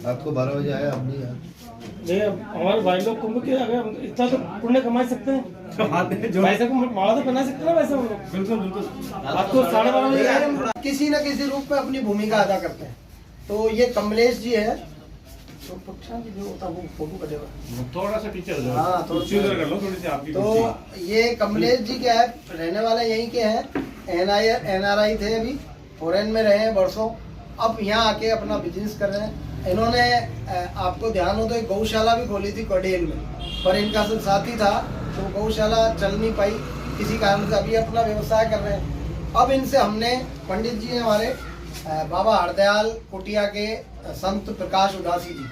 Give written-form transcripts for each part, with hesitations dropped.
आपको 12 बजे आया, अब नहीं आया। हमारे भाई लोग कुंभ के अगर इतना तो पुण्य कमा सकते हैं, वैसे को माला तो बना सकते हैं वैसे हम लोग। बिल्कुल बिल्कुल। आपको 12:30 बजे किसी न किसी रूप में अपनी भूमिका अदा करते हैं। तो ये कमलेश जी है, तो जी जो होता है वो फोटो कटेगा थोड़ा सा पीछे हो जाओ। हाँ थोड़ा कर लो थोड़ी सी आपकी। तो ये कमलेश जी क्या है, रहने वाले यहीं के हैं, NRI थे, अभी फॉरेन में रहे हैं वर्षों, अब यहाँ आके अपना बिजनेस कर रहे हैं। इन्होंने आपको ध्यान हो तो एक गौशाला भी खोली थी कोडेल में, पर इनका सब साथी था तो गौशाला चल नहीं पाई किसी कारण से, अभी अपना व्यवसाय कर रहे हैं। अब इनसे हमने, पंडित जी हमारे बाबा हरदयाल कुटिया के संत प्रकाश उदासी जी,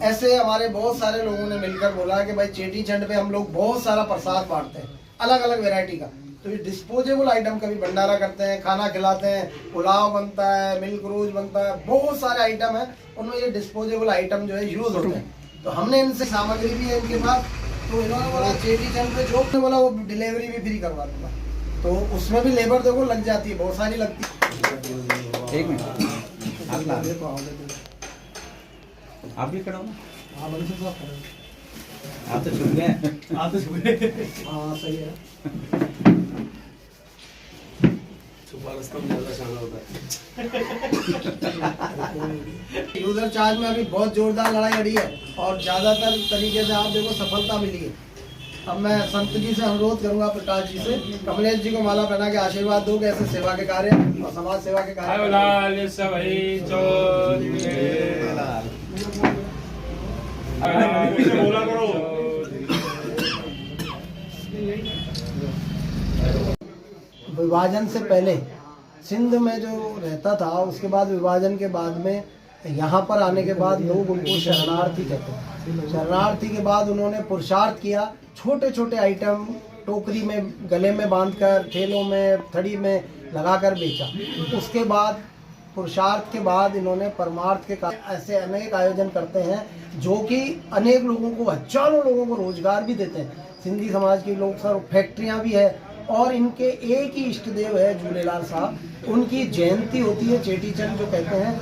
ऐसे हमारे बहुत सारे लोगों ने मिलकर बोला कि भाई चेटी चंड पे हम लोग बहुत सारा प्रसाद बांटते हैं अलग अलग वैरायटी का, तो ये डिस्पोजेबल आइटम का भी भंडारा करते हैं, खाना खिलाते हैं, पुलाव बनता है, मिल्क रोज बनता है, बहुत सारे आइटम है, उनमें ये डिस्पोजेबल आइटम जो है यूज होते हैं। तो हमने इनसे सामग्री भी है इनके पास, तो इन्होंने बोला चेटी चंद पे जो बोला वो डिलीवरी भी फ्री करवा दूंगा, तो उसमें भी लेबर देखो लग जाती है, बहुत सारी लगती है। एक मिनट आप भी खड़ा हो ना। हाँ मनसुख साहब खड़े, आप तो छुप गए। आप तो छुप गए। हाँ सही है, छुपा रास्ता में ज्यादा शाना होता है। यूजर चार्ज में अभी बहुत जोरदार लड़ाई लड़ी है और ज्यादातर तरीके से आप देखो सफलता मिली है। अब मैं संत जी से अनुरोध करूंगा, प्रकाश जी से, कमलेश जी को माला पहना के आशीर्वाद दो, ऐसे सेवा के कार्य और समाज सेवा के कार्य। विभाजन से पहले सिंध में जो रहता था, उसके बाद विभाजन के बाद में यहाँ पर आने के बाद लोग उनको शरणार्थी कहते हैं। शरणार्थी के बाद उन्होंने पुरुषार्थ किया, छोटे छोटे आइटम टोकरी में गले में बांधकर, ठेलों में, थड़ी में लगाकर बेचा। उसके बाद पुरुषार्थ के बाद इन्होंने परमार्थ के ऐसे अनेक आयोजन करते हैं जो कि अनेक लोगों को, हजारों लोगों को रोजगार भी देते हैं। सिंधी समाज की लोग सर फैक्ट्रियाँ भी है और इनके एक ही इष्ट देव है झूलेलाल साहब, उनकी जयंती होती है चेटी चंड जो कहते हैं,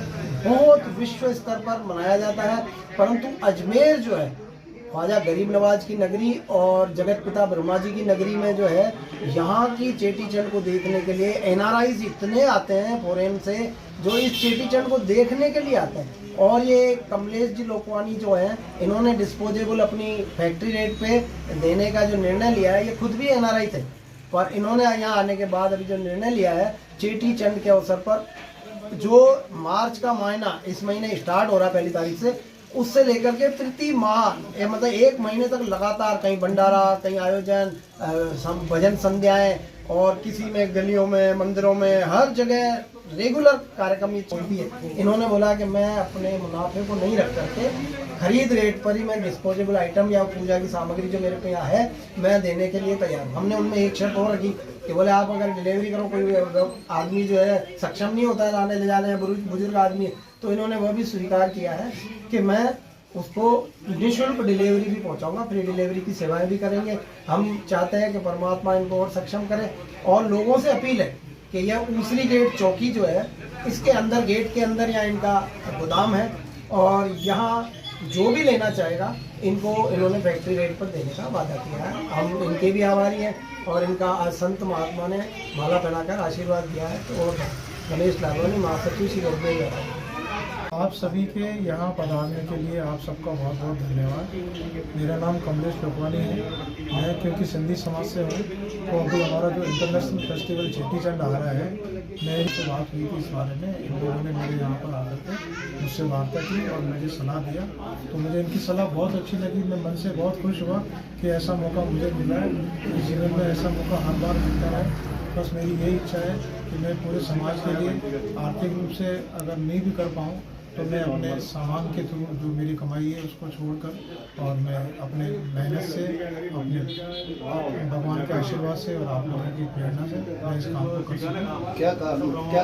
बहुत विश्व स्तर पर मनाया जाता है। परंतु अजमेर जो है ख्वाजा गरीब नवाज की नगरी और जगत पिता ब्रह्मा जी की नगरी में जो है, यहाँ की चेटी चंड को देखने के लिए NRIs इतने आते हैं फॉरेन से, जो इस चेटी चंड को देखने के लिए आते हैं। और ये कमलेश जी लोकवानी जो है, इन्होंने डिस्पोजेबल अपनी फैक्ट्री रेट पे देने का जो निर्णय लिया है, ये खुद भी NRI थे, पर इन्होंने यहाँ आने के बाद अभी जो निर्णय लिया है चेटी चंड के अवसर पर, जो मार्च का महीना इस महीने स्टार्ट हो रहा है 1 तारीख से, उससे लेकर के प्रति माह मतलब 1 महीने तक लगातार कहीं भंडारा, कहीं आयोजन, भजन संध्याएं, और किसी में गलियों में, मंदिरों में, हर जगह रेगुलर कार्यक्रम ये चलती है। इन्होंने बोला कि मैं अपने मुनाफे को नहीं रख करके खरीद रेट पर ही मैं डिस्पोजेबल आइटम या पूजा की सामग्री जो मेरे पे यहाँ है मैं देने के लिए तैयार हूँ। हमने उनमें एक शर्त और रखी कि बोले आप अगर डिलीवरी करो, कोई आदमी जो है सक्षम नहीं होता है लाने ले जाने, बुजुर्ग आदमी, तो इन्होंने वह भी स्वीकार किया है कि मैं उसको निःशुल्क डिलीवरी भी पहुंचाऊंगा, फ्री डिलीवरी की सेवाएं भी करेंगे। हम चाहते हैं कि परमात्मा इनको और सक्षम करे, और लोगों से अपील है कि यह ऊसरी गेट चौकी जो है, इसके अंदर, गेट के अंदर यहाँ इनका गोदाम है, और यहाँ जो भी लेना चाहेगा इनको इन्होंने फैक्ट्री रेट पर देने का वादा किया है। हम इनके भी आभारी हैं, और इनका आज संत महात्मा ने माला पहनाकर आशीर्वाद दिया है। तो और गणेश लालवानी, महासचिव श्री रोडवे। आप सभी के यहाँ पधारने के लिए आप सबका बहुत बहुत धन्यवाद। मेरा नाम कमलेश लोकवानी है। मैं क्योंकि सिंधी समाज से हूँ, तो अभी हमारा जो इंटरनेशनल फेस्टिवल चेटी चंड आ रहा है, मैं इनसे बात हुई थी इस बारे में। इन लोगों ने मेरे यहाँ पर आकर के मुझसे वार्ता की और मुझे सलाह दिया, तो मुझे इनकी सलाह बहुत अच्छी लगी। मैं मन से बहुत खुश हुआ कि ऐसा मौका मुझे मिला है। जीवन में ऐसा मौका हर बार मिलता है। बस मेरी यही इच्छा है कि मैं पूरे समाज के लिए आर्थिक रूप से अगर नहीं भी कर पाऊँ, तो तो मैं अपने सामान के थ्रू जो मेरी कमाई है उसको छोड़कर और मैं अपने मेहनत से, अपने भगवान के आशीर्वाद से और आप लोगों की प्रेरणा से मैं इस काम को कर सकूँ। क्या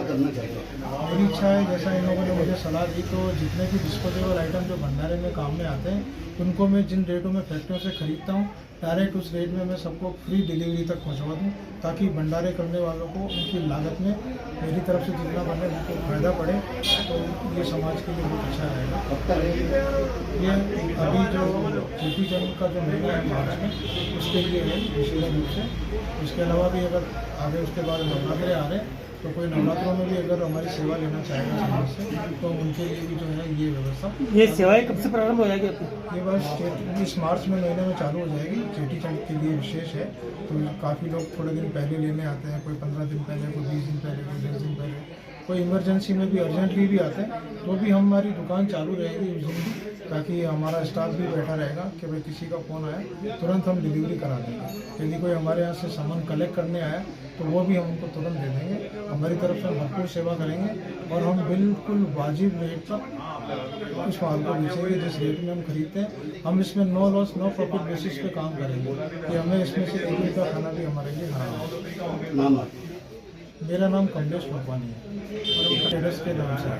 करना चाहिए? मेरी इच्छा है, जैसा इन लोगों ने मुझे सलाह दी, तो जितने भी डिस्पोजेबल आइटम जो भंडारे में काम में आते हैं उनको मैं जिन रेटों में फैक्ट्रियों से खरीदता हूँ डायरेक्ट उस रेट में मैं सबको फ्री डिलीवरी तक पहुँचवा दूँ, ताकि भंडारे करने वालों को उनकी लागत में मेरी तरफ से जितना बने उनको फायदा पड़े, तो ये समाज के लिए बहुत अच्छा रहेगा। कब तक ये अभी जो चेटी चंद का जो महीना है मार्च में, उसके लिए है विशेष रूप से। उसके अलावा भी अगर आगे उसके बाद नवरात्रे आ रहे हैं तो कोई नवरात्रों में भी अगर हमारी सेवा लेना चाहेगा समाज से तो उनके लिए भी जो है ये व्यवस्था। ये सेवाएं कब से प्रारंभ हो जाएगी आपकी? ये बस इस मार्च में महीने में चालू हो जाएगी। चेटी चंद के लिए विशेष है, तो काफ़ी लोग थोड़े दिन पहले लेने आते हैं, कोई 15 दिन पहले, कोई 20 दिन पहले, कोई 10 दिन पहले, कोई इमरजेंसी में भी अर्जेंटली भी आते हैं, तो भी हमारी दुकान चालू रहेगी उस दिन भी, ताकि हमारा स्टाफ भी बैठा रहेगा कि भाई किसी का फ़ोन आया तुरंत हम डिलीवरी करा देंगे। यदि कोई हमारे यहाँ से सामान कलेक्ट करने आया तो वो भी हम उनको तुरंत दे देंगे। हमारी तरफ से भरपूर सेवा करेंगे और हम बिल्कुल वाजिब रेट पर उस माल को बेचेंगे जिस रेट में हम खरीदते हैं। हम इसमें no loss no profit basis पे काम करेंगे कि हमें इसमें से एक रुपये खाना भी हमारे लिए हराम है। नाम मेरा नाम कमलेश लोकवानी है और ट्रेडर्स के नाम से है।